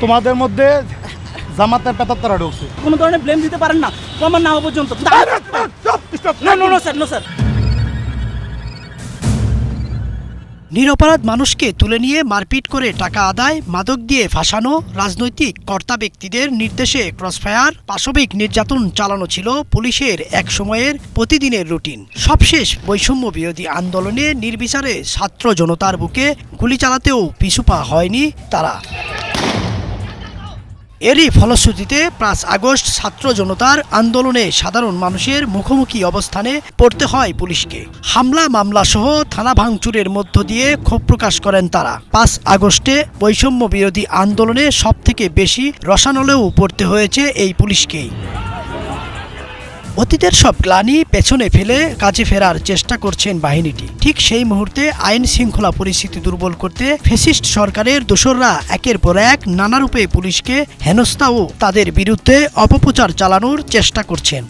তোমাদের মধ্যে জামাতের পেতাত্তারা ঢুকছে। কোনো ধরনের ব্লেম দিতে পারেন না প্রমাণ না হওয়া পর্যন্ত। No sir, no sir. নিরপরাধ মানুষকে তুলে নিয়ে মারপিট করে টাকা আদায়, মাদক দিয়ে ফাঁসানো, রাজনৈতিক কর্তা ব্যক্তিদের নির্দেশে ক্রসফায়ার, পাশবিক নির্যাতন চালানো ছিল পুলিশের এক সময়ের প্রতিদিনের রুটিন। সবশেষ বৈষম্য বিরোধী আন্দোলনে নির্বিচারে ছাত্র জনতার বুকে গুলি চালাতেও পিছুপা হয়নি তারা। এরই ফলশ্রুতিতে ৫ আগস্ট ছাত্র জনতার আন্দোলনে সাধারণ মানুষের মুখোমুখি অবস্থানে পড়তে হয় পুলিশকে। হামলা মামলা সহ থানা ভাঙচুরের মধ্য দিয়ে ক্ষোভ প্রকাশ করেন তারা। ৫ আগস্টে বৈষম্য বিরোধী আন্দোলনে সবথেকে বেশি রসানলেও পড়তে হয়েছে এই পুলিশকেই। অতীতের সব গ্লানি পেছনে ফেলে কাজে ফেরার চেষ্টা করছেন বাহিনীটি। ঠিক সেই মুহূর্তে আইন শৃঙ্খলা পরিস্থিতি দুর্বল করতে ফ্যাসিস্ট সরকারের দোসররা একের পর এক নানারূপে পুলিশকে হেনস্থা ও তাদের বিরুদ্ধে অপপ্রচার চালানোর চেষ্টা করছেন।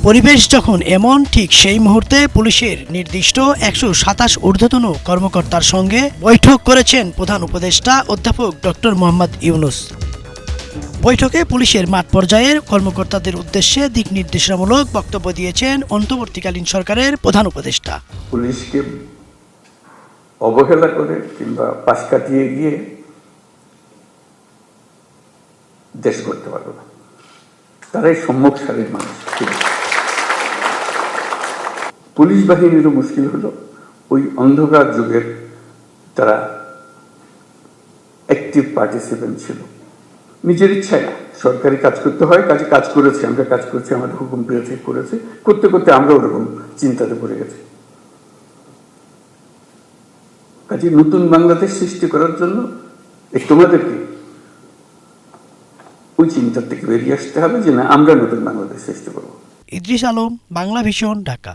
পরিবেশ যখন এমন, ঠিক সেই মুহূর্তে পুলিশের নির্দিষ্ট ১২৭ ঊর্ধ্বতন কর্মকর্তার সঙ্গে বৈঠক করেছেন প্রধান উপদেষ্টা অধ্যাপক ডক্টর মোহাম্মদ ইউনূস। বৈঠকে পুলিশের মাঠ পর্যায়ের কর্মকর্তাদের উদ্দেশ্যে দিক নির্দেশনামূলক বক্তব্য দিয়েছেন অন্তর্বর্তীকালীন সরকারের প্রধান উপদেষ্টা। পুলিশকে অবহেলা করে কিংবা পাশ কাটিয়ে গিয়ে দেশ করতে পারবে না, তারাই সম্মুখ সারির মানুষ। পুলিশ বাহিনীরও মুশকিল হলো ওই অন্ধকার যুগের তারা অ্যাক্টিভ পার্টিসিপেন্ট ছিল। নিজের ইচ্ছায় না, সরকারি কাজ করতে হয়, কাজে কাজ করেছে, আমরা কাজ করছি, আমাদের হুকুম পেয়েছে, করেছে, করতে করতে আমরা ওরকম চিন্তাতে পড়ে গেছি। কাজে নতুন বাংলাদেশ সৃষ্টি করার জন্য তোমাদেরকে ওই চিন্তা থেকে বেরিয়ে আসতে হবে যে না, আমরা নতুন বাংলাদেশ সৃষ্টি করবো। ইদ্রিস আলম, বাংলা ভিশন, ঢাকা।